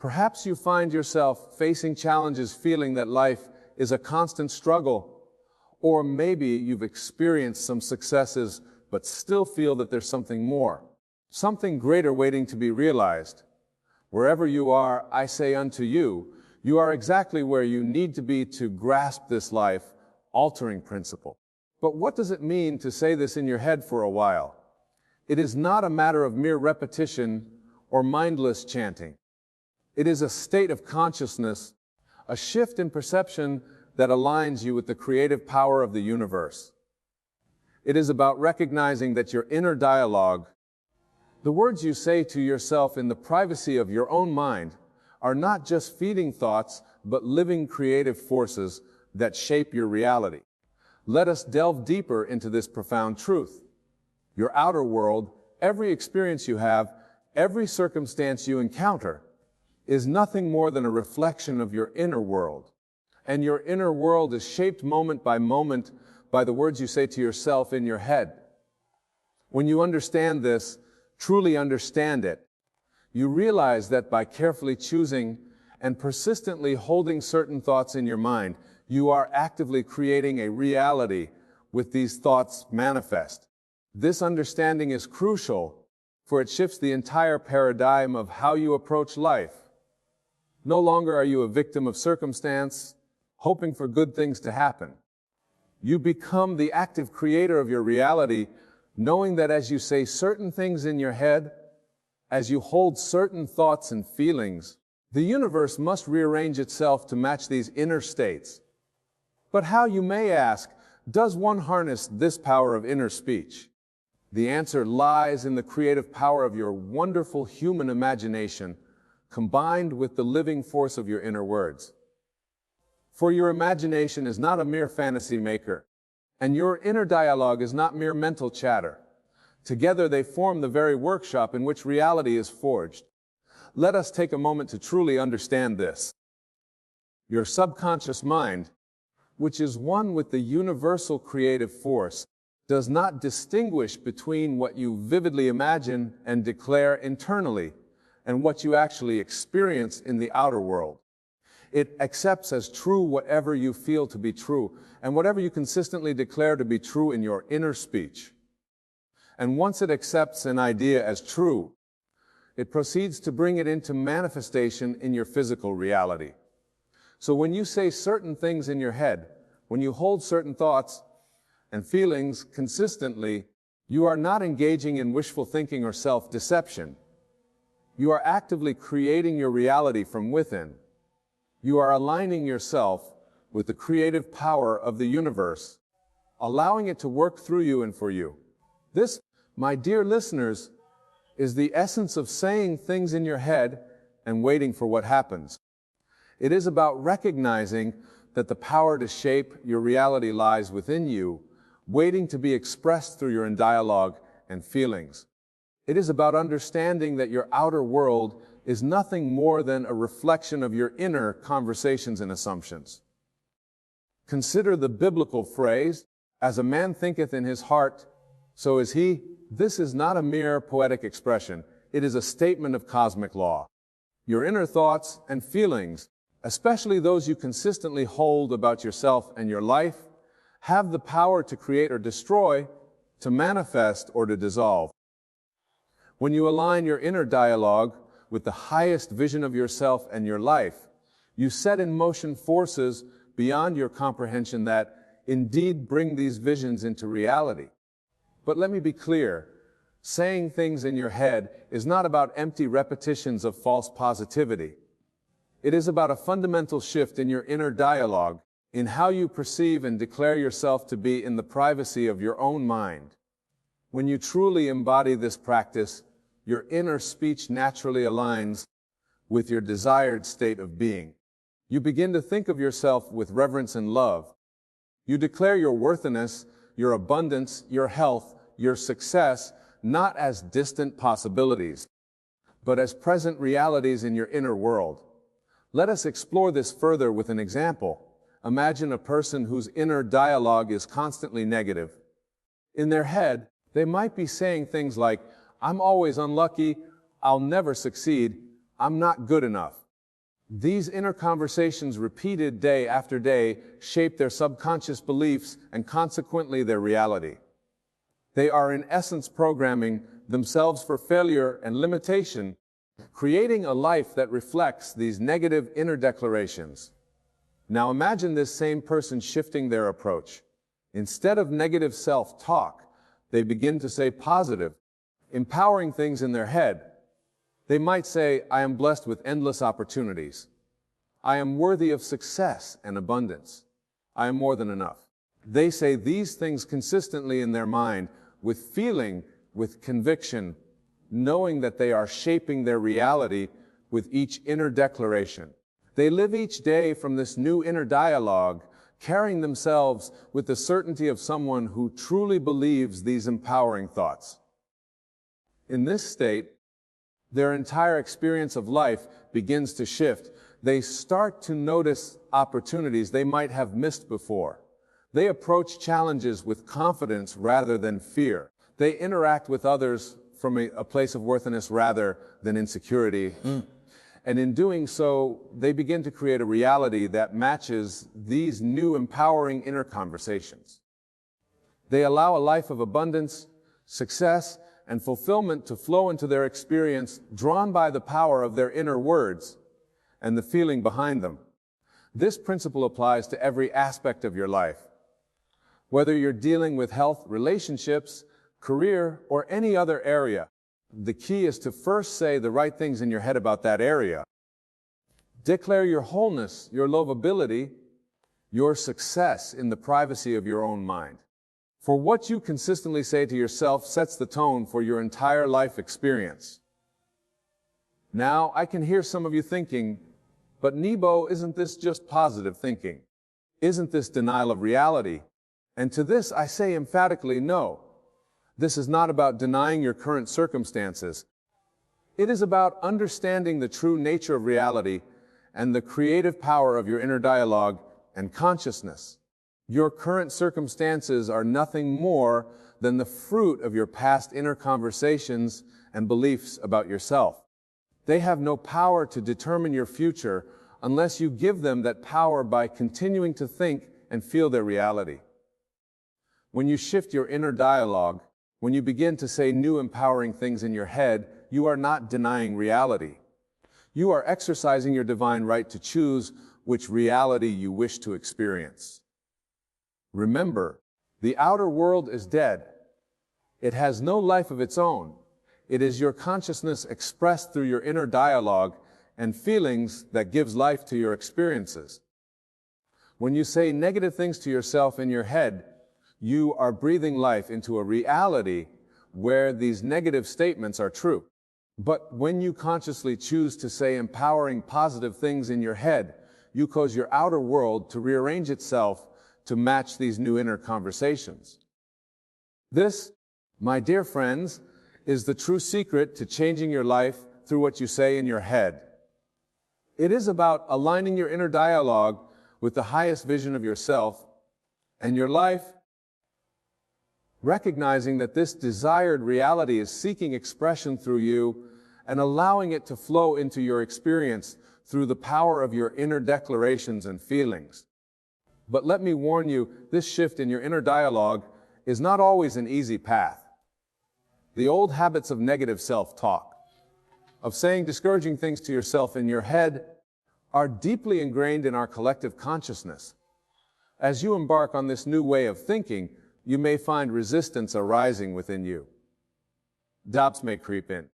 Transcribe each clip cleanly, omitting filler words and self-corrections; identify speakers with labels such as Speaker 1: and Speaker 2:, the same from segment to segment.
Speaker 1: Perhaps you find yourself facing challenges feeling that life is a constant struggle, or maybe you've experienced some successes but still feel that there's something more, something greater waiting to be realized. Wherever you are, I say unto you, you are exactly where you need to be to grasp this life-altering principle. But what does it mean to say this in your head for a while? It is not a matter of mere repetition or mindless chanting. It is a state of consciousness, a shift in perception that aligns you with the creative power of the universe. It is about recognizing that your inner dialogue, the words you say to yourself in the privacy of your own mind, are not just fleeting thoughts, but living creative forces that shape your reality. Let us delve deeper into this profound truth. Your outer world, every experience you have, every circumstance you encounter, is nothing more than a reflection of your inner world. And your inner world is shaped moment by moment by the words you say to yourself in your head. When you understand this, truly understand it, you realize that by carefully choosing and persistently holding certain thoughts in your mind, you are actively creating a reality with these thoughts manifest. This understanding is crucial, for it shifts the entire paradigm of how you approach life. No longer are you a victim of circumstance, hoping for good things to happen. You become the active creator of your reality, knowing that as you say certain things in your head, as you hold certain thoughts and feelings, the universe must rearrange itself to match these inner states. But how, you may ask, does one harness this power of inner speech? The answer lies in the creative power of your wonderful human imagination, combined with the living force of your inner words. For your imagination is not a mere fantasy maker, and your inner dialogue is not mere mental chatter. Together they form the very workshop in which reality is forged. Let us take a moment to truly understand this. Your subconscious mind, which is one with the universal creative force, does not distinguish between what you vividly imagine and declare internally and what you actually experience in the outer world. It accepts as true whatever you feel to be true, and whatever you consistently declare to be true in your inner speech. And once it accepts an idea as true, it proceeds to bring it into manifestation in your physical reality. So when you say certain things in your head, when you hold certain thoughts and feelings consistently, you are not engaging in wishful thinking or self-deception. You are actively creating your reality from within. You are aligning yourself with the creative power of the universe, allowing it to work through you and for you. This, my dear listeners, is the essence of saying things in your head and waiting for what happens. It is about recognizing that the power to shape your reality lies within you, waiting to be expressed through your dialogue and feelings. It is about understanding that your outer world is nothing more than a reflection of your inner conversations and assumptions. Consider the biblical phrase, "As a man thinketh in his heart, so is he." This is not a mere poetic expression. It is a statement of cosmic law. Your inner thoughts and feelings, especially those you consistently hold about yourself and your life, have the power to create or destroy, to manifest or to dissolve. When you align your inner dialogue with the highest vision of yourself and your life, you set in motion forces beyond your comprehension that indeed bring these visions into reality. But let me be clear, saying things in your head is not about empty repetitions of false positivity. It is about a fundamental shift in your inner dialogue, in how you perceive and declare yourself to be in the privacy of your own mind. When you truly embody this practice, your inner speech naturally aligns with your desired state of being. You begin to think of yourself with reverence and love. You declare your worthiness, your abundance, your health, your success, not as distant possibilities, but as present realities in your inner world. Let us explore this further with an example. Imagine a person whose inner dialogue is constantly negative. In their head, they might be saying things like, "I'm always unlucky, I'll never succeed, I'm not good enough." These inner conversations, repeated day after day, shape their subconscious beliefs and consequently their reality. They are in essence programming themselves for failure and limitation, creating a life that reflects these negative inner declarations. Now imagine this same person shifting their approach. Instead of negative self-talk, they begin to say positive, empowering things in their head. They might say, I am blessed with endless opportunities. I am worthy of success and abundance. I am more than enough. They say these things consistently in their mind, with feeling, with conviction, knowing that they are shaping their reality with each inner declaration. They live each day from this new inner dialogue, carrying themselves with the certainty of someone who truly believes these empowering thoughts. In this state, their entire experience of life begins to shift. They start to notice opportunities they might have missed before. They approach challenges with confidence rather than fear. They interact with others from a place of worthiness rather than insecurity. And in doing so, they begin to create a reality that matches these new empowering inner conversations. They allow a life of abundance, success, and fulfillment to flow into their experience, drawn by the power of their inner words and the feeling behind them. This principle applies to every aspect of your life. Whether you're dealing with health, relationships, career, or any other area, the key is to first say the right things in your head about that area. Declare your wholeness, your lovability, your success in the privacy of your own mind. For what you consistently say to yourself sets the tone for your entire life experience. Now, I can hear some of you thinking, but Nebo, isn't this just positive thinking? Isn't this denial of reality? And to this I say emphatically no. This is not about denying your current circumstances. It is about understanding the true nature of reality and the creative power of your inner dialogue and consciousness. Your current circumstances are nothing more than the fruit of your past inner conversations and beliefs about yourself. They have no power to determine your future unless you give them that power by continuing to think and feel their reality. When you shift your inner dialogue, when you begin to say new empowering things in your head, you are not denying reality. You are exercising your divine right to choose which reality you wish to experience. Remember, the outer world is dead. It has no life of its own. It is your consciousness expressed through your inner dialogue and feelings that gives life to your experiences. When you say negative things to yourself in your head, you are breathing life into a reality where these negative statements are true. But when you consciously choose to say empowering positive things in your head, you cause your outer world to rearrange itself to match these new inner conversations. This, my dear friends, is the true secret to changing your life through what you say in your head. It is about aligning your inner dialogue with the highest vision of yourself and your life, recognizing that this desired reality is seeking expression through you and allowing it to flow into your experience through the power of your inner declarations and feelings. But let me warn you, this shift in your inner dialogue is not always an easy path. The old habits of negative self-talk, of saying discouraging things to yourself in your head, are deeply ingrained in our collective consciousness. As you embark on this new way of thinking, you may find resistance arising within you. Doubts may creep in.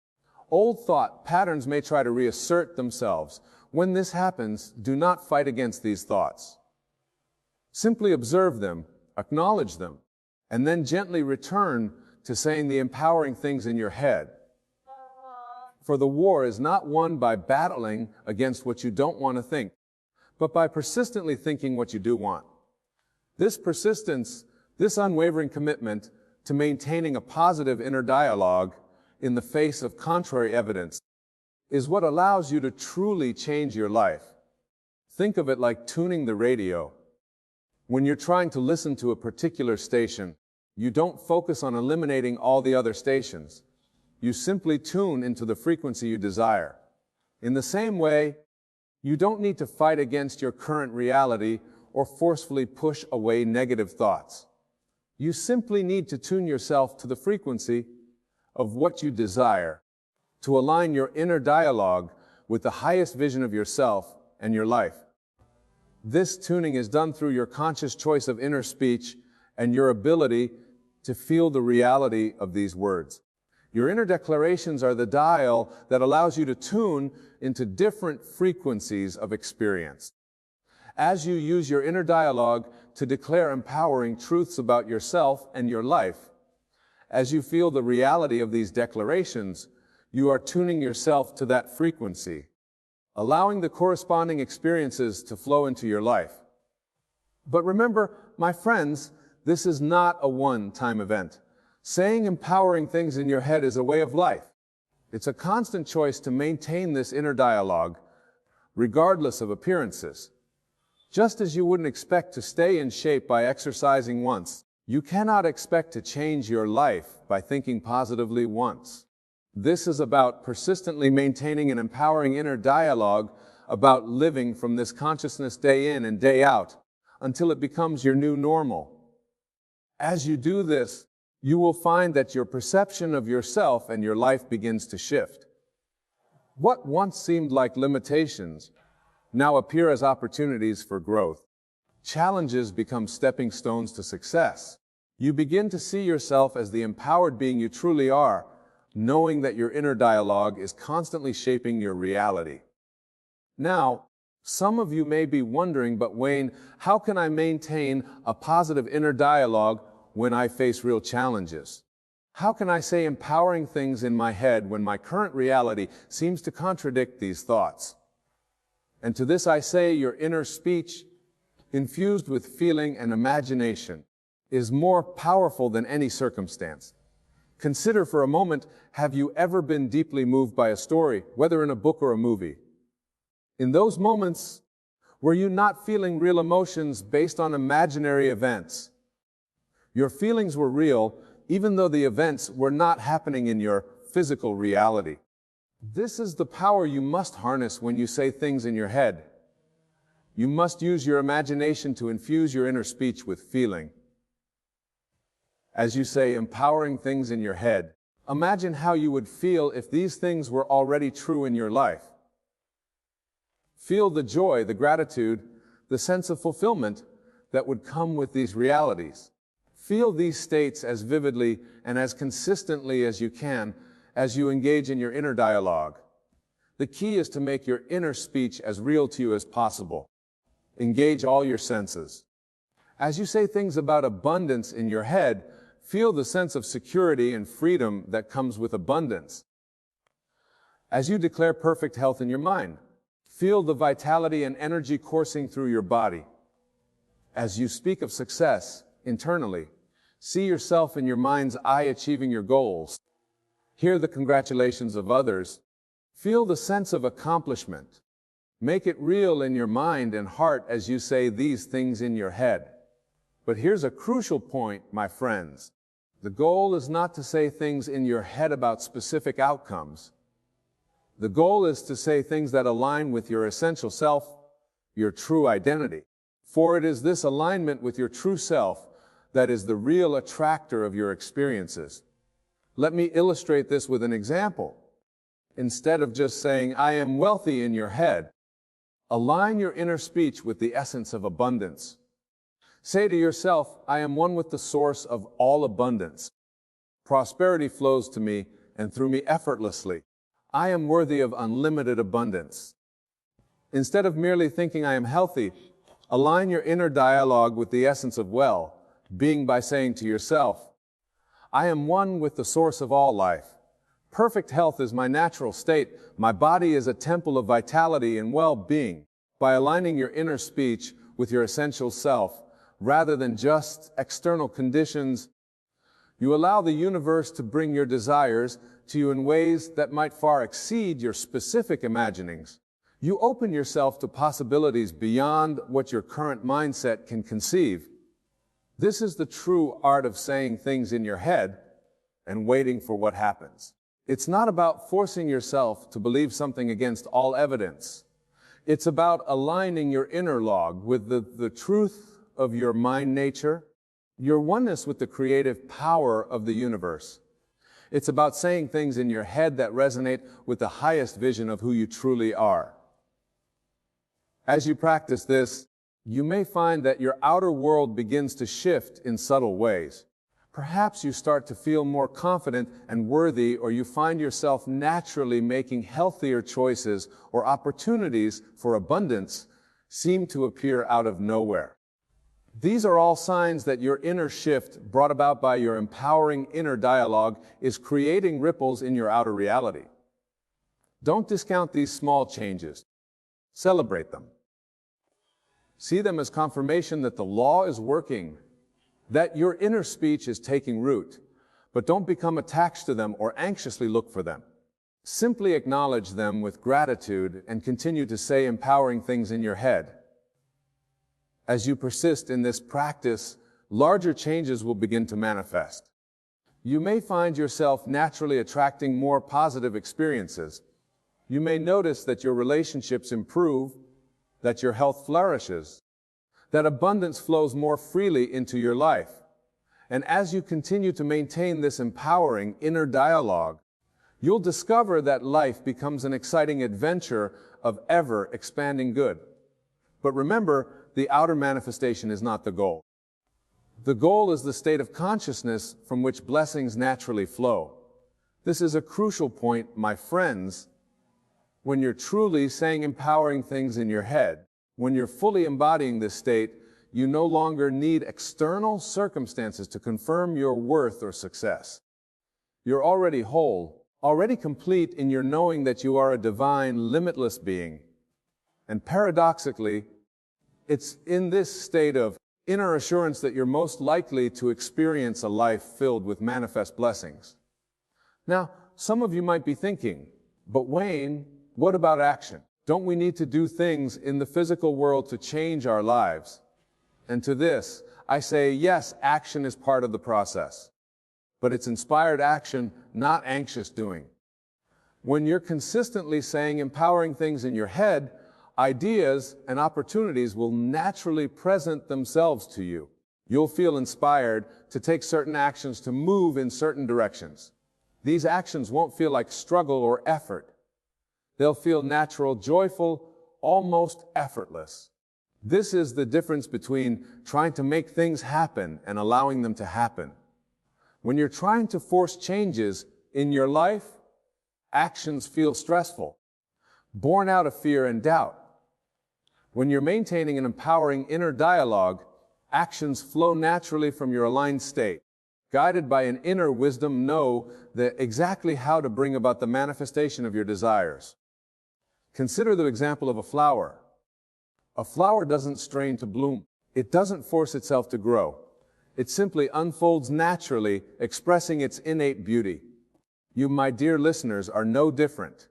Speaker 1: Old thought patterns may try to reassert themselves. When this happens, do not fight against these thoughts. Simply observe them, acknowledge them, and then gently return to saying the empowering things in your head. For the war is not won by battling against what you don't want to think, but by persistently thinking what you do want. This persistence, this unwavering commitment to maintaining a positive inner dialogue in the face of contrary evidence is what allows you to truly change your life. Think of it like tuning the radio. When you're trying to listen to a particular station, you don't focus on eliminating all the other stations. You simply tune into the frequency you desire. In the same way, You don't need to fight against your current reality or forcefully push away negative thoughts. You simply need to tune yourself to the frequency of what you desire, to align your inner dialogue with the highest vision of yourself and your life. This tuning is done through your conscious choice of inner speech and your ability to feel the reality of these words. Your inner declarations are the dial that allows you to tune into different frequencies of experience. As you use your inner dialogue to declare empowering truths about yourself and your life, as you feel the reality of these declarations, you are tuning yourself to that frequency, allowing the corresponding experiences to flow into your life. But remember, my friends, this is not a one-time event. Saying empowering things in your head is a way of life. It's a constant choice to maintain this inner dialogue, regardless of appearances. Just as you wouldn't expect to stay in shape by exercising once, you cannot expect to change your life by thinking positively once. This is about persistently maintaining an empowering inner dialogue about living from this consciousness day in and day out until it becomes your new normal. As you do this, you will find that your perception of yourself and your life begins to shift. What once seemed like limitations now appear as opportunities for growth. Challenges become stepping stones to success. You begin to see yourself as the empowered being you truly are, knowing that your inner dialogue is constantly shaping your reality. Now, some of you may be wondering, but Wayne, how can I maintain a positive inner dialogue when I face real challenges? How can I say empowering things in my head when my current reality seems to contradict these thoughts? And to this I say, your inner speech, infused with feeling and imagination, is more powerful than any circumstance. Consider for a moment, have you ever been deeply moved by a story, whether in a book or a movie? In those moments, were you not feeling real emotions based on imaginary events? Your feelings were real, even though the events were not happening in your physical reality. This is the power you must harness when you say things in your head. You must use your imagination to infuse your inner speech with feeling. As you say empowering things in your head, imagine how you would feel if these things were already true in your life. Feel the joy, the gratitude, the sense of fulfillment that would come with these realities. Feel these states as vividly and as consistently as you can as you engage in your inner dialogue. The key is to make your inner speech as real to you as possible. Engage all your senses. As you say things about abundance in your head, feel the sense of security and freedom that comes with abundance. As you declare perfect health in your mind, feel the vitality and energy coursing through your body. As you speak of success internally, see yourself in your mind's eye achieving your goals. Hear the congratulations of others. Feel the sense of accomplishment. Make it real in your mind and heart as you say these things in your head. But here's a crucial point, my friends. The goal is not to say things in your head about specific outcomes. The goal is to say things that align with your essential self, your true identity. For it is this alignment with your true self that is the real attractor of your experiences. Let me illustrate this with an example. Instead of just saying, I am wealthy in your head, align your inner speech with the essence of abundance. Say to yourself, I am one with the source of all abundance. Prosperity flows to me and through me effortlessly. I am worthy of unlimited abundance. Instead of merely thinking I am healthy, align your inner dialogue with the essence of well-being by saying to yourself, I am one with the source of all life. Perfect health is my natural state. My body is a temple of vitality and well-being. By aligning your inner speech with your essential self, rather than just external conditions, you allow the universe to bring your desires to you in ways that might far exceed your specific imaginings. You open yourself to possibilities beyond what your current mindset can conceive. This is the true art of saying things in your head and waiting for what happens. It's not about forcing yourself to believe something against all evidence. It's about aligning your inner log with the truth of your mind nature, your oneness with the creative power of the universe. It's about saying things in your head that resonate with the highest vision of who you truly are. As you practice this, you may find that your outer world begins to shift in subtle ways. Perhaps you start to feel more confident and worthy, or you find yourself naturally making healthier choices, or opportunities for abundance seem to appear out of nowhere. These are all signs that your inner shift, brought about by your empowering inner dialogue, is creating ripples in your outer reality. Don't discount these small changes. Celebrate them. See them as confirmation that the law is working, that your inner speech is taking root, but don't become attached to them or anxiously look for them. Simply acknowledge them with gratitude and continue to say empowering things in your head. As you persist in this practice, larger changes will begin to manifest. You may find yourself naturally attracting more positive experiences. You may notice that your relationships improve, that your health flourishes, that abundance flows more freely into your life. And as you continue to maintain this empowering inner dialogue, you'll discover that life becomes an exciting adventure of ever-expanding good. But remember, the outer manifestation is not the goal. The goal is the state of consciousness from which blessings naturally flow. This is a crucial point, my friends. When you're truly saying empowering things in your head, when you're fully embodying this state, you no longer need external circumstances to confirm your worth or success. You're already whole, already complete in your knowing that you are a divine, limitless being. And paradoxically, it's in this state of inner assurance that you're most likely to experience a life filled with manifest blessings. Now, some of you might be thinking, but Wayne, what about action? Don't we need to do things in the physical world to change our lives? And to this, I say, yes, action is part of the process. But it's inspired action, not anxious doing. When you're consistently saying empowering things in your head, ideas and opportunities will naturally present themselves to you. You'll feel inspired to take certain actions, to move in certain directions. These actions won't feel like struggle or effort. They'll feel natural, joyful, almost effortless. This is the difference between trying to make things happen and allowing them to happen. When you're trying to force changes in your life, actions feel stressful, born out of fear and doubt. When you're maintaining an empowering inner dialogue, actions flow naturally from your aligned state. Guided by an inner wisdom, know exactly how to bring about the manifestation of your desires. Consider the example of a flower. A flower doesn't strain to bloom. It doesn't force itself to grow. It simply unfolds naturally, expressing its innate beauty. You, my dear listeners, are no different.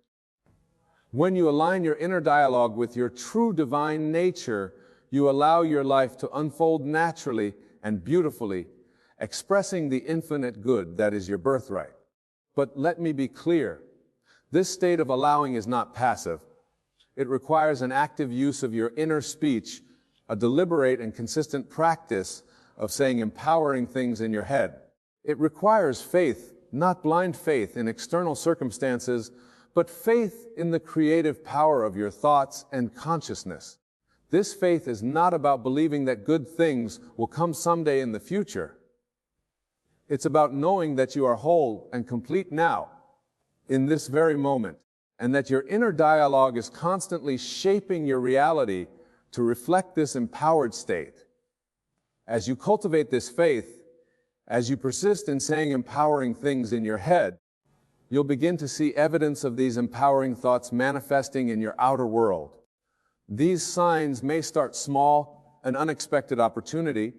Speaker 1: When you align your inner dialogue with your true divine nature, you allow your life to unfold naturally and beautifully, expressing the infinite good that is your birthright. But let me be clear, this state of allowing is not passive. It requires an active use of your inner speech, a deliberate and consistent practice of saying empowering things in your head. It requires faith, not blind faith in external circumstances, but faith in the creative power of your thoughts and consciousness. This faith is not about believing that good things will come someday in the future. It's about knowing that you are whole and complete now, in this very moment, and that your inner dialogue is constantly shaping your reality to reflect this empowered state. As you cultivate this faith, as you persist in saying empowering things in your head, you'll begin to see evidence of these empowering thoughts manifesting in your outer world. These signs may start small, an unexpected opportunity,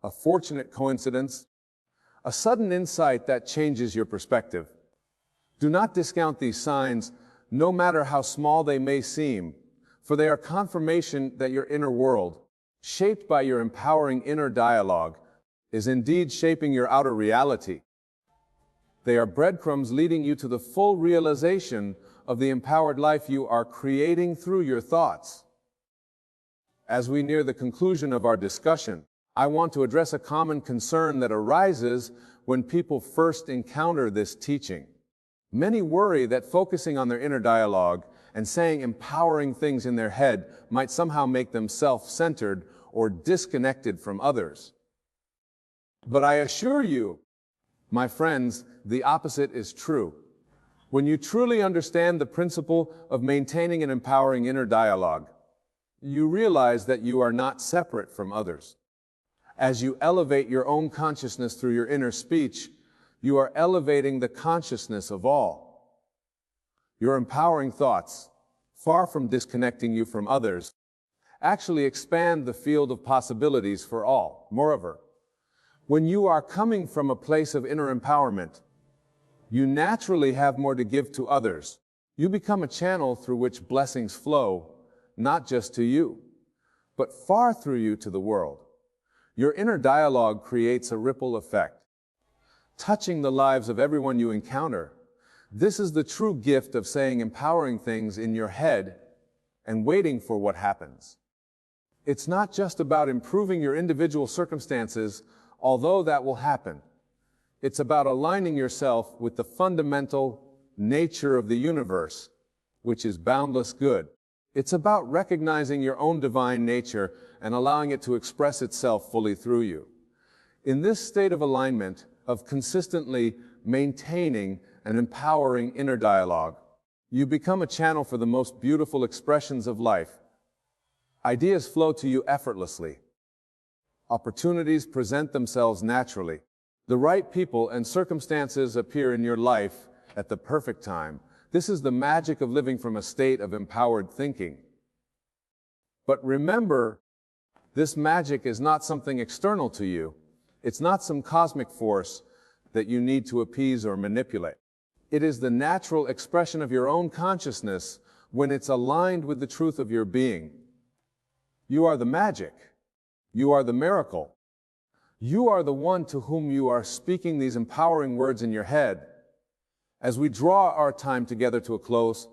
Speaker 1: a fortunate coincidence, a sudden insight that changes your perspective. Do not discount these signs, no matter how small they may seem, for they are confirmation that your inner world, shaped by your empowering inner dialogue, is indeed shaping your outer reality. They are breadcrumbs leading you to the full realization of the empowered life you are creating through your thoughts. As we near the conclusion of our discussion, I want to address a common concern that arises when people first encounter this teaching. Many worry that focusing on their inner dialogue and saying empowering things in their head might somehow make them self-centered or disconnected from others. But I assure you, my friends, the opposite is true. When you truly understand the principle of maintaining an empowering inner dialogue, you realize that you are not separate from others. As you elevate your own consciousness through your inner speech, you are elevating the consciousness of all. Your empowering thoughts, far from disconnecting you from others, actually expand the field of possibilities for all. Moreover, when you are coming from a place of inner empowerment, you naturally have more to give to others. You become a channel through which blessings flow, not just to you, but far through you to the world. Your inner dialogue creates a ripple effect, touching the lives of everyone you encounter. This is the true gift of saying empowering things in your head and waiting for what happens. It's not just about improving your individual circumstances, although that will happen. It's about aligning yourself with the fundamental nature of the universe, which is boundless good. It's about recognizing your own divine nature and allowing it to express itself fully through you. In this state of alignment, of consistently maintaining and empowering inner dialogue, you become a channel for the most beautiful expressions of life. Ideas flow to you effortlessly. Opportunities present themselves naturally. The right people and circumstances appear in your life at the perfect time. This is the magic of living from a state of empowered thinking. But remember, this magic is not something external to you. It's not some cosmic force that you need to appease or manipulate. It is the natural expression of your own consciousness when it's aligned with the truth of your being. You are the magic. You are the miracle. You are the one to whom you are speaking these empowering words in your head. As we draw our time together to a close,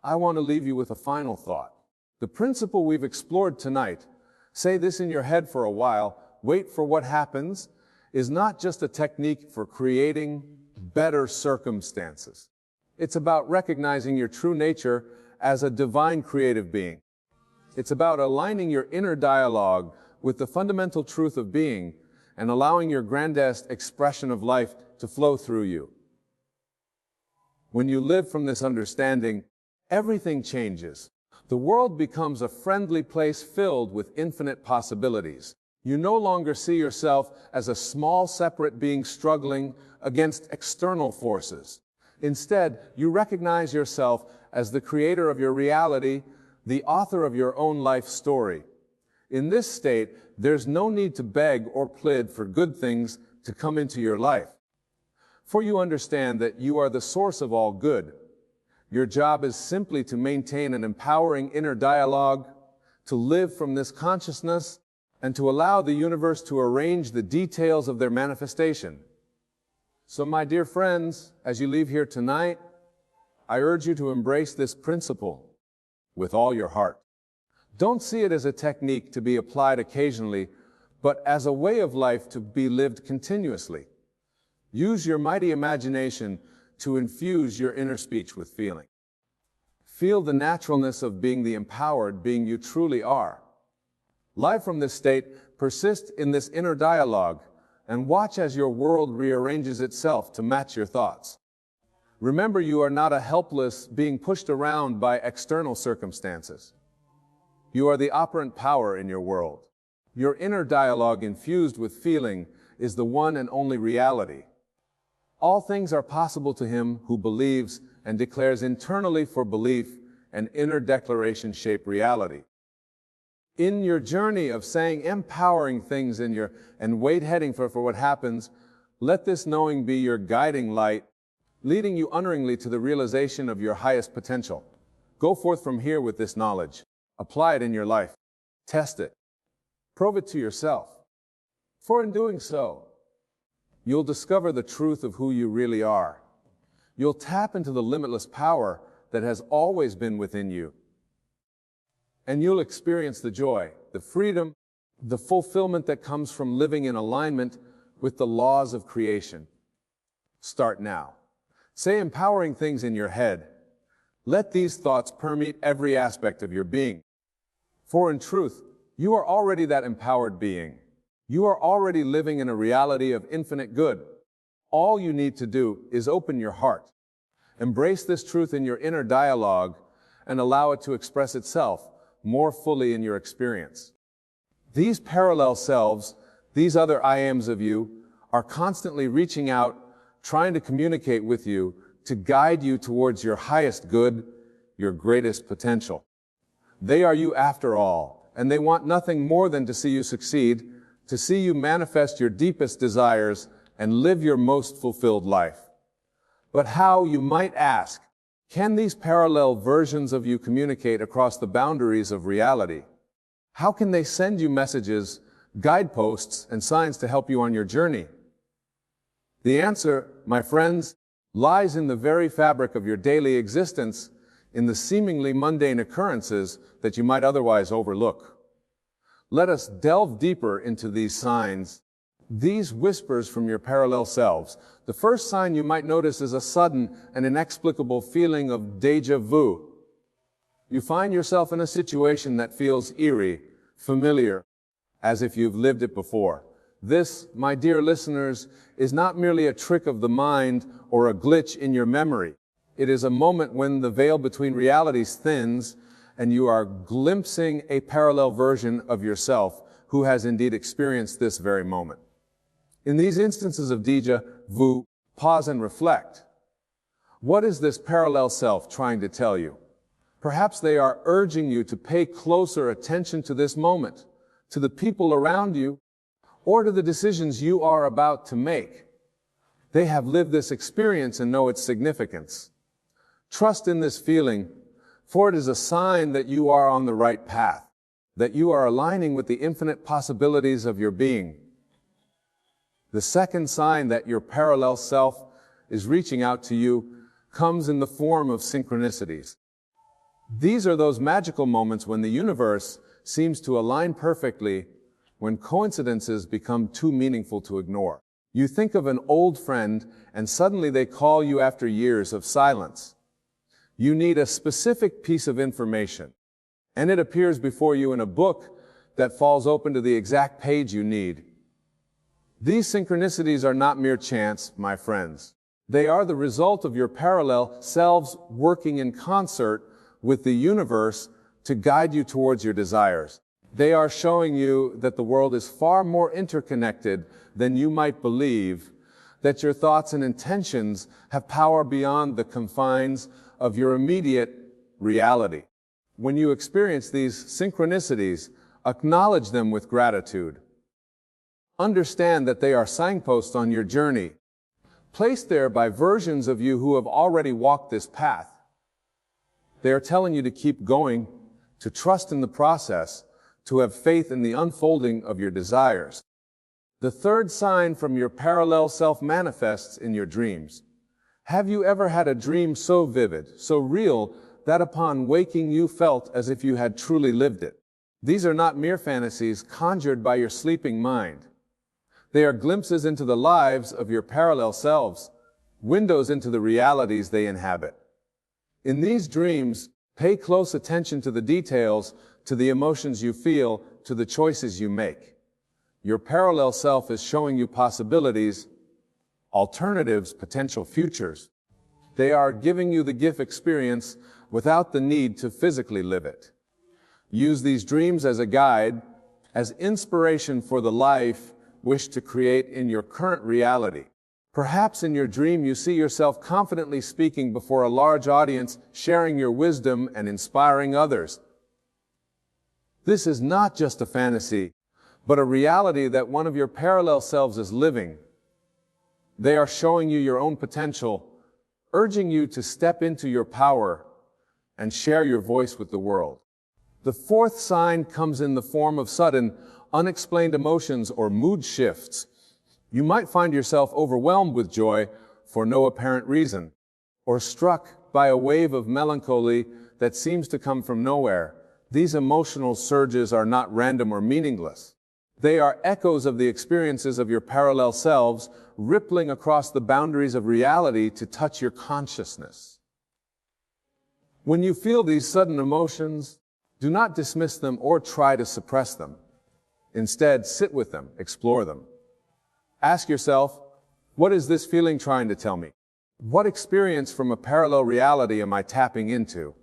Speaker 1: I want to leave you with a final thought. The principle we've explored tonight, say this in your head for a while, wait for what happens, is not just a technique for creating better circumstances. It's about recognizing your true nature as a divine creative being. It's about aligning your inner dialogue with the fundamental truth of being and allowing your grandest expression of life to flow through you. When you live from this understanding, everything changes. The world becomes a friendly place filled with infinite possibilities. You no longer see yourself as a small, separate being struggling against external forces. Instead, you recognize yourself as the creator of your reality, the author of your own life story. In this state, there's no need to beg or plead for good things to come into your life. For you understand that you are the source of all good. Your job is simply to maintain an empowering inner dialogue, to live from this consciousness, and to allow the universe to arrange the details of their manifestation. So, my dear friends, as you leave here tonight, I urge you to embrace this principle with all your heart. Don't see it as a technique to be applied occasionally, but as a way of life to be lived continuously. Use your mighty imagination to infuse your inner speech with feeling. Feel the naturalness of being the empowered being you truly are. Live from this state, persist in this inner dialogue, and watch as your world rearranges itself to match your thoughts. Remember, you are not a helpless being pushed around by external circumstances. You are the operant power in your world. Your inner dialogue infused with feeling is the one and only reality. All things are possible to him who believes and declares internally, for belief and inner declaration shape reality. In your journey of saying empowering things and wait heading for what happens, let this knowing be your guiding light, leading you unerringly to the realization of your highest potential. Go forth from here with this knowledge. Apply it in your life. Test it. Prove it to yourself. For in doing so, you'll discover the truth of who you really are. You'll tap into the limitless power that has always been within you. And you'll experience the joy, the freedom, the fulfillment that comes from living in alignment with the laws of creation. Start now. Say empowering things in your head. Let these thoughts permeate every aspect of your being. For in truth, you are already that empowered being. You are already living in a reality of infinite good. All you need to do is open your heart. Embrace this truth in your inner dialogue and allow it to express itself more fully in your experience. These parallel selves, these other I ams of you, are constantly reaching out, trying to communicate with you, to guide you towards your highest good, your greatest potential. They are you after all, and they want nothing more than to see you succeed, to see you manifest your deepest desires and live your most fulfilled life. But how, you might ask, can these parallel versions of you communicate across the boundaries of reality? How can they send you messages, guideposts, and signs to help you on your journey? The answer, my friends, lies in the very fabric of your daily existence, in the seemingly mundane occurrences that you might otherwise overlook. Let us delve deeper into these signs, these whispers from your parallel selves. The first sign you might notice is a sudden and inexplicable feeling of déjà vu. You find yourself in a situation that feels eerie, familiar, as if you've lived it before. This, my dear listeners, is not merely a trick of the mind or a glitch in your memory. It is a moment when the veil between realities thins and you are glimpsing a parallel version of yourself who has indeed experienced this very moment. In these instances of déjà vu, pause and reflect. What is this parallel self trying to tell you? Perhaps they are urging you to pay closer attention to this moment, to the people around you, or to the decisions you are about to make. They have lived this experience and know its significance. Trust in this feeling, for it is a sign that you are on the right path, that you are aligning with the infinite possibilities of your being. The second sign that your parallel self is reaching out to you comes in the form of synchronicities. These are those magical moments when the universe seems to align perfectly, when coincidences become too meaningful to ignore. You think of an old friend and suddenly they call you after years of silence. You need a specific piece of information, and it appears before you in a book that falls open to the exact page you need. These synchronicities are not mere chance, my friends. They are the result of your parallel selves working in concert with the universe to guide you towards your desires. They are showing you that the world is far more interconnected than you might believe, that your thoughts and intentions have power beyond the confines of your immediate reality. When you experience these synchronicities, acknowledge them with gratitude. Understand that they are signposts on your journey, placed there by versions of you who have already walked this path. They are telling you to keep going, to trust in the process, to have faith in the unfolding of your desires. The third sign from your parallel self manifests in your dreams. Have you ever had a dream so vivid, so real, that upon waking you felt as if you had truly lived it? These are not mere fantasies conjured by your sleeping mind. They are glimpses into the lives of your parallel selves, windows into the realities they inhabit. In these dreams, pay close attention to the details, to the emotions you feel, to the choices you make. Your parallel self is showing you possibilities, alternatives, potential futures. They are giving you the gift experience without the need to physically live it. Use these dreams as a guide, as inspiration for the life you wish to create in your current reality. Perhaps in your dream you see yourself confidently speaking before a large audience, sharing your wisdom and inspiring others. This is not just a fantasy, but a reality that one of your parallel selves is living. They are showing you your own potential, urging you to step into your power and share your voice with the world. The fourth sign comes in the form of sudden, unexplained emotions or mood shifts. You might find yourself overwhelmed with joy for no apparent reason. or struck by a wave of melancholy that seems to come from nowhere. These emotional surges are not random or meaningless. They are echoes of the experiences of your parallel selves, rippling across the boundaries of reality to touch your consciousness. When you feel these sudden emotions, do not dismiss them or try to suppress them. Instead, sit with them, explore them. Ask yourself, what is this feeling trying to tell me? What experience from a parallel reality am I tapping into?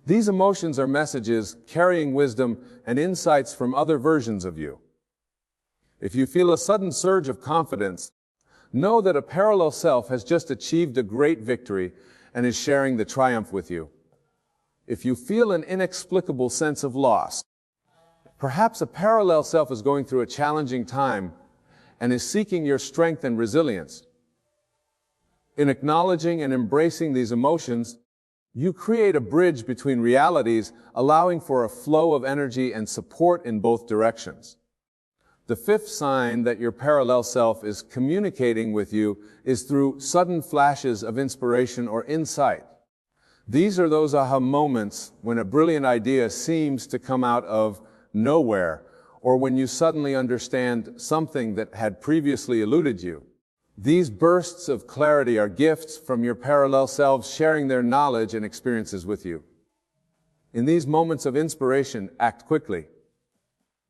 Speaker 1: These emotions are messages carrying wisdom and insights from other versions of you. If you feel a sudden surge of confidence, know that a parallel self has just achieved a great victory and is sharing the triumph with you. If you feel an inexplicable sense of loss, perhaps a parallel self is going through a challenging time and is seeking your strength and resilience. In acknowledging and embracing these emotions, you create a bridge between realities, allowing for a flow of energy and support in both directions. The fifth sign that your parallel self is communicating with you is through sudden flashes of inspiration or insight. These are those aha moments when a brilliant idea seems to come out of nowhere, or when you suddenly understand something that had previously eluded you. These bursts of clarity are gifts from your parallel selves sharing their knowledge and experiences with you. In these moments of inspiration, act quickly.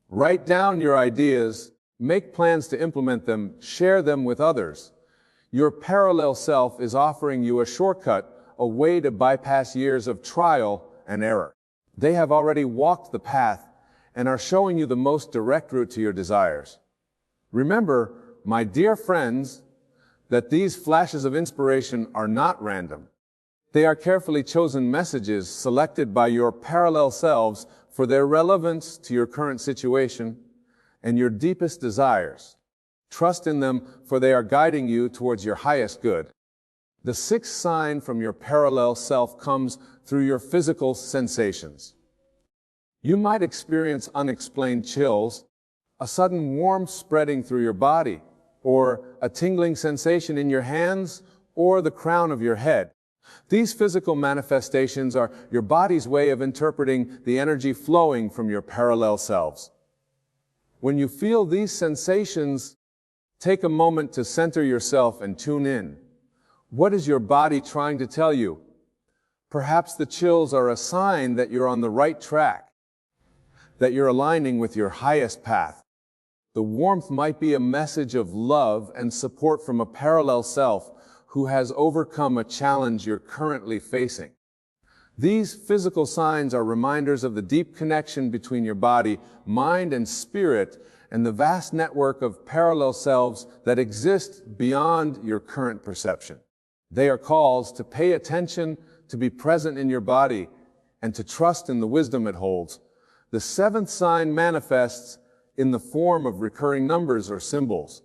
Speaker 1: Write down your ideas, make plans to implement them, share them with others. Your parallel self is offering you a shortcut, a way to bypass years of trial and error. They have already walked the path and are showing you the most direct route to your desires. Remember, my dear friends, that these flashes of inspiration are not random. They are carefully chosen messages selected by your parallel selves for their relevance to your current situation and your deepest desires. Trust in them, for they are guiding you towards your highest good. The sixth sign from your parallel self comes through your physical sensations. You might experience unexplained chills, a sudden warmth spreading through your body, or a tingling sensation in your hands or the crown of your head. These physical manifestations are your body's way of interpreting the energy flowing from your parallel selves. When you feel these sensations, take a moment to center yourself and tune in. What is your body trying to tell you? Perhaps the chills are a sign that you're on the right track, that you're aligning with your highest path. The warmth might be a message of love and support from a parallel self who has overcome a challenge you're currently facing. These physical signs are reminders of the deep connection between your body, mind, and spirit, and the vast network of parallel selves that exist beyond your current perception. They are calls to pay attention, to be present in your body, and to trust in the wisdom it holds. The seventh sign manifests in the form of recurring numbers or symbols.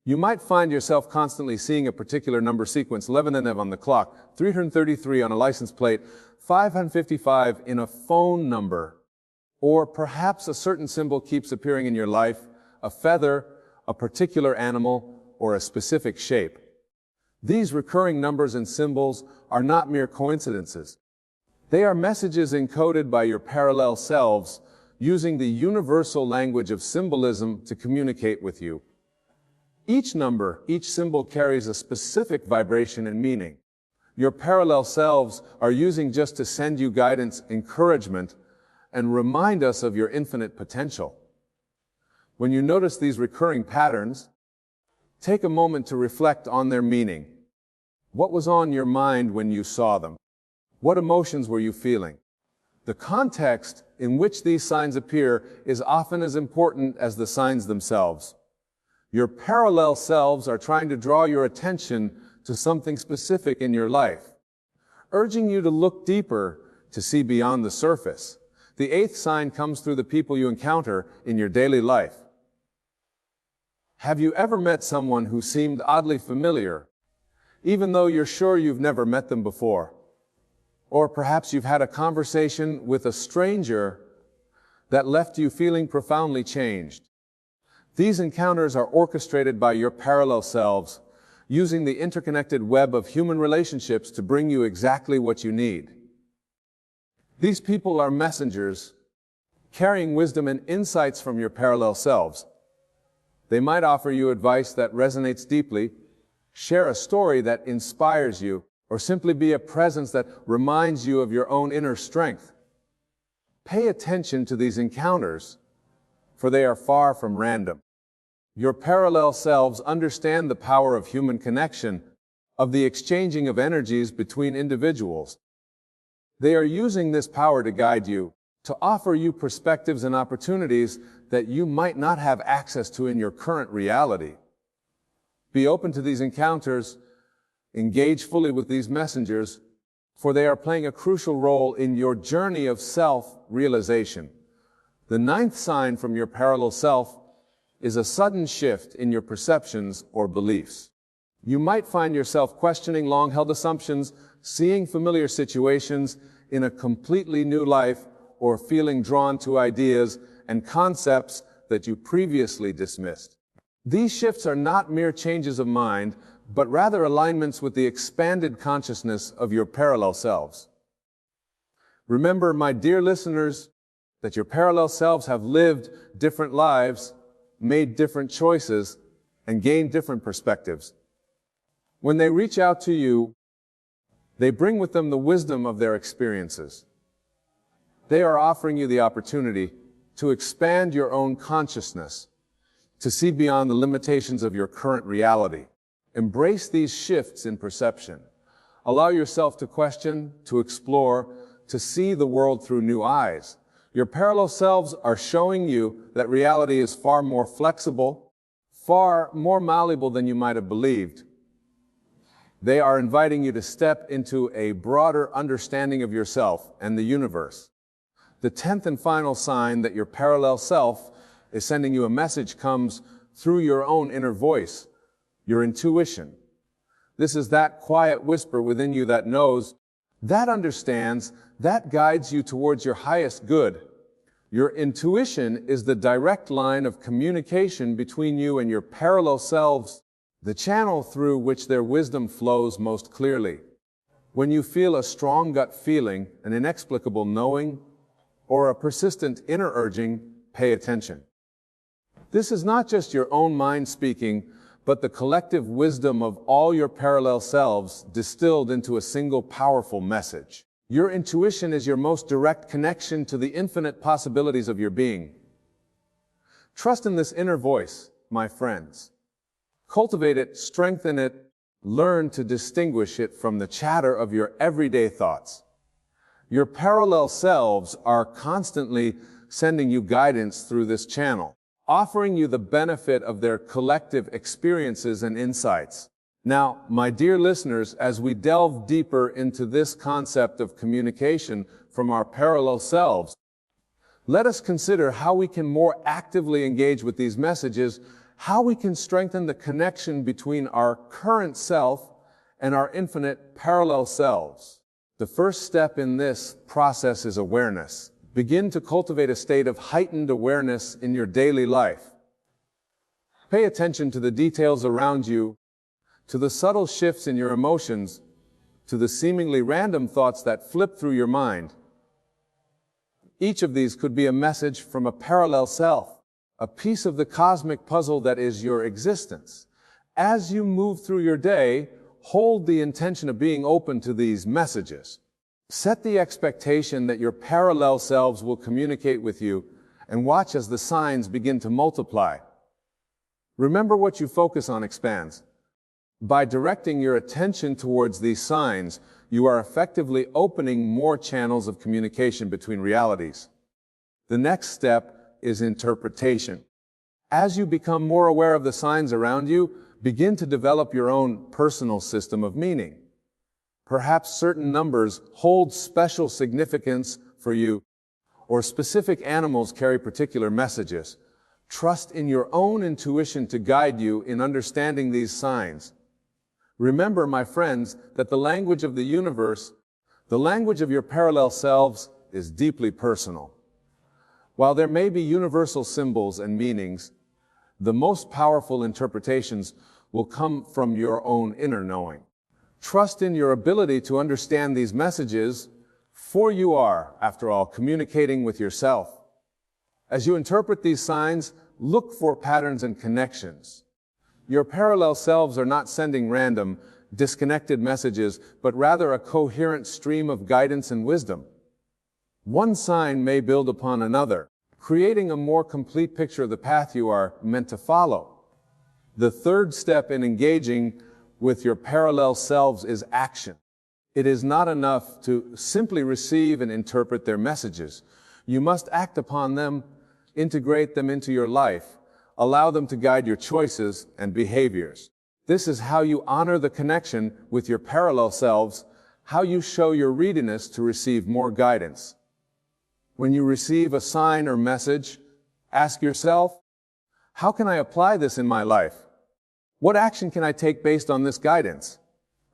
Speaker 1: You might find yourself constantly seeing a particular number sequence, 11 on the clock, 333 on a license plate, 555 in a phone number, or perhaps a certain symbol keeps appearing in your life, a feather, a particular animal, or a specific shape. These recurring numbers and symbols are not mere coincidences. They are messages encoded by your parallel selves, using the universal language of symbolism to communicate with you. Each number, each symbol carries a specific vibration and meaning. Your parallel selves are using just to send you guidance, encouragement, and remind us of your infinite potential. When you notice these recurring patterns, take a moment to reflect on their meaning. What was on your mind when you saw them? What emotions were you feeling? The context in which these signs appear is often as important as the signs themselves. Your parallel selves are trying to draw your attention to something specific in your life, urging you to look deeper to see beyond the surface. The eighth sign comes through the people you encounter in your daily life. Have you ever met someone who seemed oddly familiar, even though you're sure you've never met them before? Or perhaps you've had a conversation with a stranger that left you feeling profoundly changed. These encounters are orchestrated by your parallel selves, using the interconnected web of human relationships to bring you exactly what you need. These people are messengers, carrying wisdom and insights from your parallel selves. They might offer you advice that resonates deeply, share a story that inspires you, or simply be a presence that reminds you of your own inner strength. Pay attention to these encounters, for they are far from random. Your parallel selves understand the power of human connection, of the exchanging of energies between individuals. They are using this power to guide you, to offer you perspectives and opportunities that you might not have access to in your current reality. Be open to these encounters, engage fully with these messengers, for they are playing a crucial role in your journey of self-realization. The ninth sign from your parallel self is a sudden shift in your perceptions or beliefs. You might find yourself questioning long-held assumptions, seeing familiar situations in a completely new life, or feeling drawn to ideas and concepts that you previously dismissed. These shifts are not mere changes of mind, but rather alignments with the expanded consciousness of your parallel selves. Remember, my dear listeners, that your parallel selves have lived different lives, made different choices, and gained different perspectives. When they reach out to you, they bring with them the wisdom of their experiences. They are offering you the opportunity to expand your own consciousness, to see beyond the limitations of your current reality. Embrace these shifts in perception. Allow yourself to question, to explore, to see the world through new eyes. Your parallel selves are showing you that reality is far more flexible, far more malleable than you might have believed. They are inviting you to step into a broader understanding of yourself and the universe. The 10th and final sign that your parallel self is sending you a message comes through your own inner voice, your intuition. This is that quiet whisper within you that knows, that understands, that guides you towards your highest good. Your intuition is the direct line of communication between you and your parallel selves, the channel through which their wisdom flows most clearly. When you feel a strong gut feeling, an inexplicable knowing, or a persistent inner urging, pay attention. This is not just your own mind speaking, but the collective wisdom of all your parallel selves distilled into a single powerful message. Your intuition is your most direct connection to the infinite possibilities of your being. Trust in this inner voice, my friends. Cultivate it, strengthen it, learn to distinguish it from the chatter of your everyday thoughts. Your parallel selves are constantly sending you guidance through this channel, offering you the benefit of their collective experiences and insights. Now, my dear listeners, as we delve deeper into this concept of communication from our parallel selves, let us consider how we can more actively engage with these messages, how we can strengthen the connection between our current self and our infinite parallel selves. The first step in this process is awareness. Begin to cultivate a state of heightened awareness in your daily life. Pay attention to the details around you, to the subtle shifts in your emotions, to the seemingly random thoughts that flip through your mind. Each of these could be a message from a parallel self, a piece of the cosmic puzzle that is your existence. As you move through your day, hold the intention of being open to these messages. Set the expectation that your parallel selves will communicate with you, and watch as the signs begin to multiply. Remember, what you focus on expands. By directing your attention towards these signs, you are effectively opening more channels of communication between realities. The next step is interpretation. As you become more aware of the signs around you, begin to develop your own personal system of meaning. Perhaps certain numbers hold special significance for you, or specific animals carry particular messages. Trust in your own intuition to guide you in understanding these signs. Remember, my friends, that the language of the universe, the language of your parallel selves, is deeply personal. While there may be universal symbols and meanings, the most powerful interpretations will come from your own inner knowing. Trust in your ability to understand these messages, for you are, after all, communicating with yourself. As you interpret these signs, look for patterns and connections. Your parallel selves are not sending random, disconnected messages, but rather a coherent stream of guidance and wisdom. One sign may build upon another, creating a more complete picture of the path you are meant to follow. The third step in engaging with your parallel selves is action. It is not enough to simply receive and interpret their messages. You must act upon them, integrate them into your life, allow them to guide your choices and behaviors. This is how you honor the connection with your parallel selves, how you show your readiness to receive more guidance. When you receive a sign or message, ask yourself, how can I apply this in my life? What action can I take based on this guidance?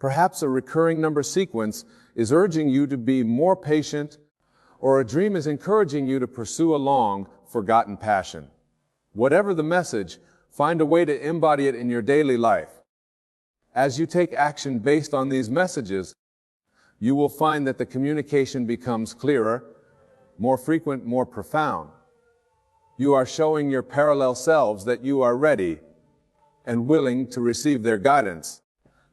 Speaker 1: Perhaps a recurring number sequence is urging you to be more patient, or a dream is encouraging you to pursue a long, forgotten passion. Whatever the message, find a way to embody it in your daily life. As you take action based on these messages, you will find that the communication becomes clearer, more frequent, more profound. You are showing your parallel selves that you are ready and willing to receive their guidance,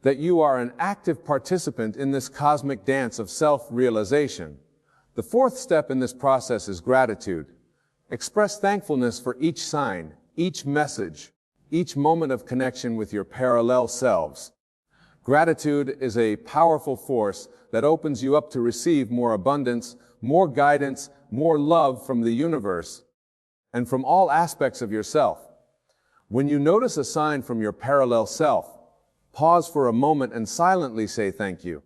Speaker 1: that you are an active participant in this cosmic dance of self-realization. The fourth step in this process is gratitude. Express thankfulness for each sign, each message, each moment of connection with your parallel selves. Gratitude is a powerful force that opens you up to receive more abundance, more guidance, more love from the universe, and from all aspects of yourself. When you notice a sign from your parallel self, pause for a moment and silently say thank you.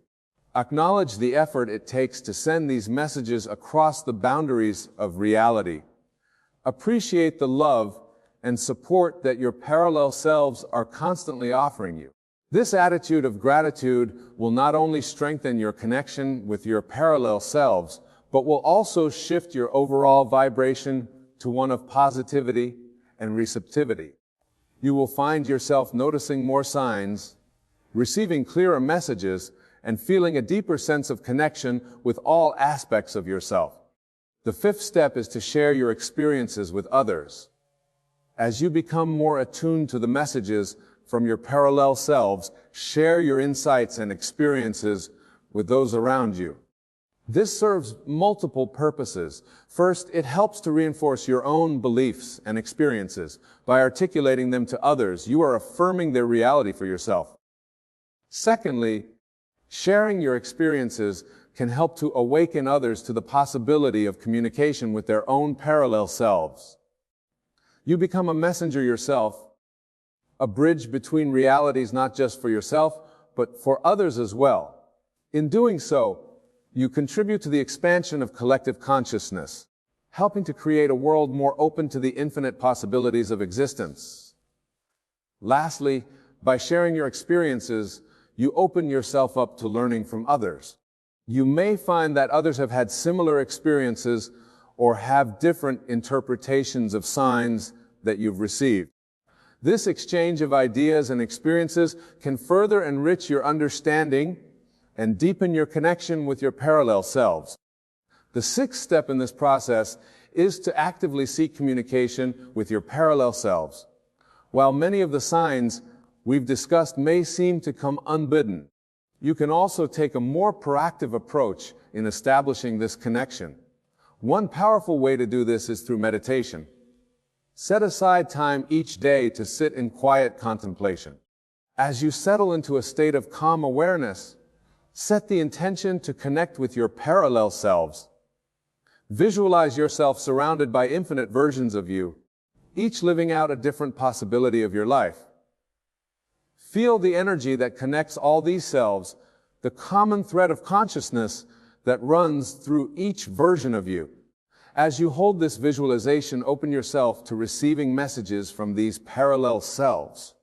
Speaker 1: Acknowledge the effort it takes to send these messages across the boundaries of reality. Appreciate the love and support that your parallel selves are constantly offering you. This attitude of gratitude will not only strengthen your connection with your parallel selves, but will also shift your overall vibration to one of positivity and receptivity. You will find yourself noticing more signs, receiving clearer messages, and feeling a deeper sense of connection with all aspects of yourself. The fifth step is to share your experiences with others. As you become more attuned to the messages from your parallel selves, share your insights and experiences with those around you. This serves multiple purposes. First, it helps to reinforce your own beliefs and experiences. By articulating them to others, you are affirming their reality for yourself. Secondly, sharing your experiences can help to awaken others to the possibility of communication with their own parallel selves. You become a messenger yourself, a bridge between realities not just for yourself, but for others as well. In doing so, you contribute to the expansion of collective consciousness, helping to create a world more open to the infinite possibilities of existence. Lastly, by sharing your experiences, you open yourself up to learning from others. You may find that others have had similar experiences or have different interpretations of signs that you've received. This exchange of ideas and experiences can further enrich your understanding and deepen your connection with your parallel selves. The sixth step in this process is to actively seek communication with your parallel selves. While many of the signs we've discussed may seem to come unbidden, you can also take a more proactive approach in establishing this connection. One powerful way to do this is through meditation. Set aside time each day to sit in quiet contemplation. As you settle into a state of calm awareness, set the intention to connect with your parallel selves. Visualize yourself surrounded by infinite versions of you, each living out a different possibility of your life. Feel the energy that connects all these selves, the common thread of consciousness that runs through each version of you. As you hold this visualization, open yourself to receiving messages from these parallel selves.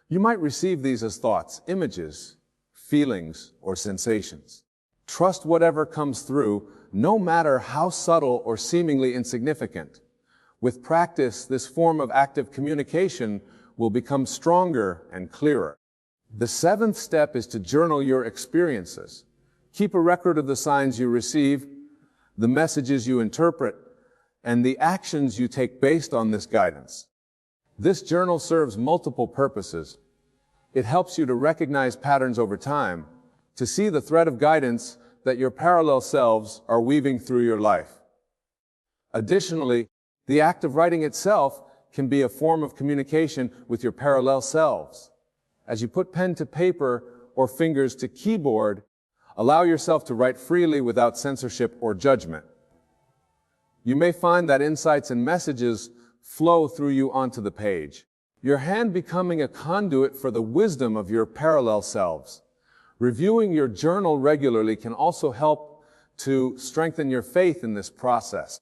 Speaker 1: You might receive these as thoughts, images, feelings, or sensations. Trust whatever comes through, no matter how subtle or seemingly insignificant. With practice, this form of active communication will become stronger and clearer. The seventh step is to journal your experiences. Keep a record of the signs you receive, the messages you interpret, and the actions you take based on this guidance. This journal serves multiple purposes. It helps you to recognize patterns over time, to see the thread of guidance that your parallel selves are weaving through your life. Additionally, the act of writing itself can be a form of communication with your parallel selves. As you put pen to paper or fingers to keyboard, allow yourself to write freely without censorship or judgment. You may find that insights and messages flow through you onto the page, your hand becoming a conduit for the wisdom of your parallel selves. Reviewing your journal regularly can also help to strengthen your faith in this process.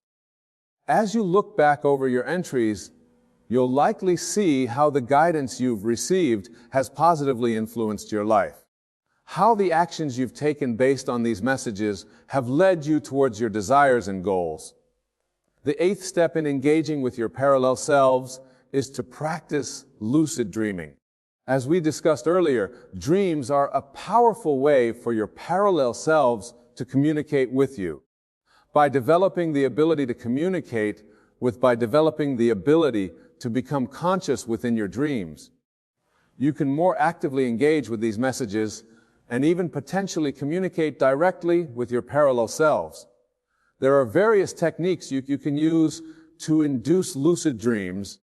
Speaker 1: As you look back over your entries, you'll likely see how the guidance you've received has positively influenced your life. How the actions you've taken based on these messages have led you towards your desires and goals. The eighth step in engaging with your parallel selves is to practice lucid dreaming. As we discussed earlier, dreams are a powerful way for your parallel selves to communicate with you. By developing the ability to communicate by developing the ability to become conscious within your dreams, you can more actively engage with these messages and even potentially communicate directly with your parallel selves. There are various techniques you can use to induce lucid dreams,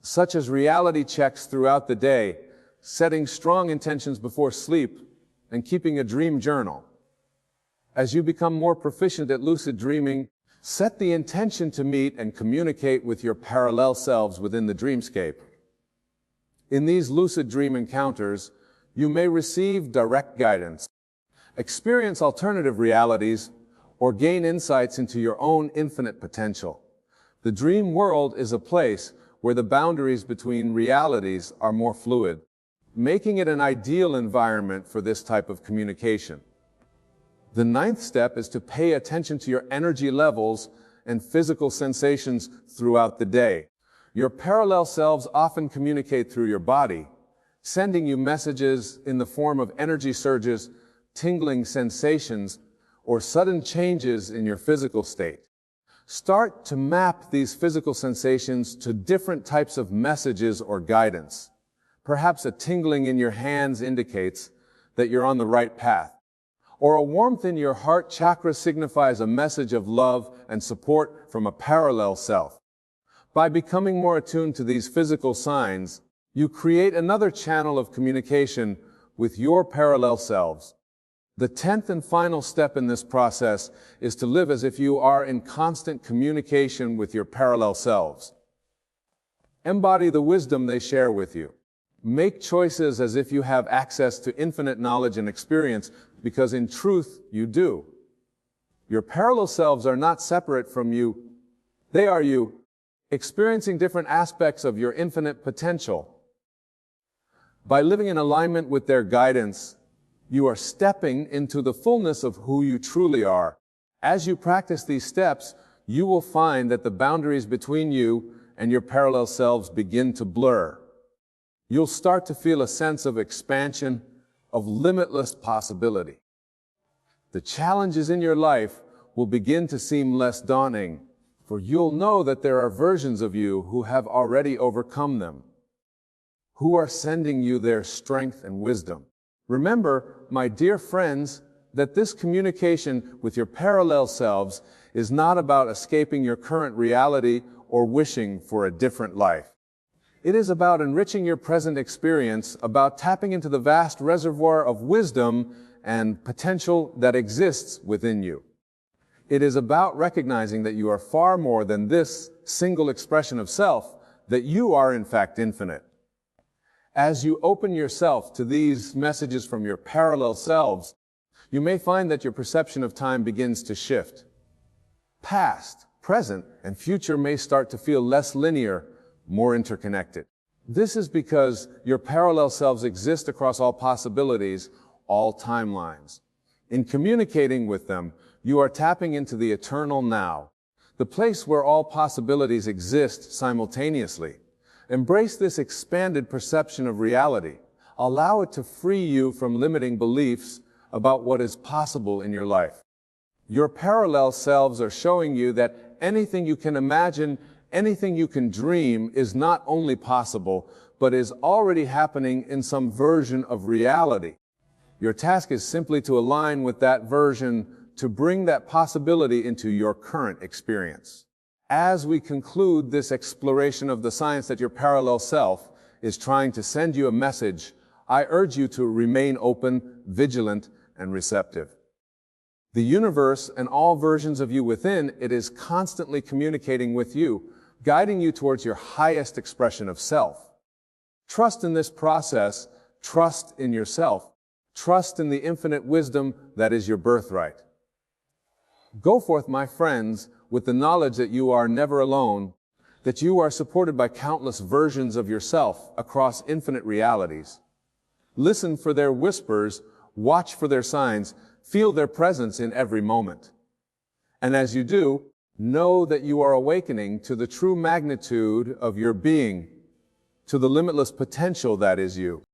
Speaker 1: such as reality checks throughout the day, setting strong intentions before sleep, and keeping a dream journal. As you become more proficient at lucid dreaming, set the intention to meet and communicate with your parallel selves within the dreamscape. In these lucid dream encounters, you may receive direct guidance, experience alternative realities, or gain insights into your own infinite potential. The dream world is a place where the boundaries between realities are more fluid, making it an ideal environment for this type of communication. The ninth step is to pay attention to your energy levels and physical sensations throughout the day. Your parallel selves often communicate through your body, sending you messages in the form of energy surges, tingling sensations, or sudden changes in your physical state. Start to map these physical sensations to different types of messages or guidance. Perhaps a tingling in your hands indicates that you're on the right path, or a warmth in your heart chakra signifies a message of love and support from a parallel self. By becoming more attuned to these physical signs, you create another channel of communication with your parallel selves. The 10th and final step in this process is to live as if you are in constant communication with your parallel selves. Embody the wisdom they share with you. Make choices as if you have access to infinite knowledge and experience, because in truth, you do. Your parallel selves are not separate from you. They are you, experiencing different aspects of your infinite potential. By living in alignment with their guidance, you are stepping into the fullness of who you truly are. As you practice these steps, you will find that the boundaries between you and your parallel selves begin to blur. You'll start to feel a sense of expansion, of limitless possibility. The challenges in your life will begin to seem less daunting, for you'll know that there are versions of you who have already overcome them, who are sending you their strength and wisdom. Remember, my dear friends, that this communication with your parallel selves is not about escaping your current reality or wishing for a different life. It is about enriching your present experience, about tapping into the vast reservoir of wisdom and potential that exists within you. It is about recognizing that you are far more than this single expression of self, that you are in fact infinite. As you open yourself to these messages from your parallel selves, you may find that your perception of time begins to shift. Past, present, and future may start to feel less linear, more interconnected. This is because your parallel selves exist across all possibilities, all timelines. In communicating with them, you are tapping into the eternal now, the place where all possibilities exist simultaneously. Embrace this expanded perception of reality. Allow it to free you from limiting beliefs about what is possible in your life. Your parallel selves are showing you that anything you can imagine, anything you can dream is not only possible, but is already happening in some version of reality. Your task is simply to align with that version, to bring that possibility into your current experience. As we conclude this exploration of the science that your parallel self is trying to send you a message, I urge you to remain open, vigilant, and receptive. The universe and all versions of you within it is constantly communicating with you, guiding you towards your highest expression of self. Trust in this process, trust in yourself, trust in the infinite wisdom that is your birthright. Go forth, my friends, with the knowledge that you are never alone, that you are supported by countless versions of yourself across infinite realities. Listen for their whispers, watch for their signs, feel their presence in every moment. And as you do, know that you are awakening to the true magnitude of your being, to the limitless potential that is you.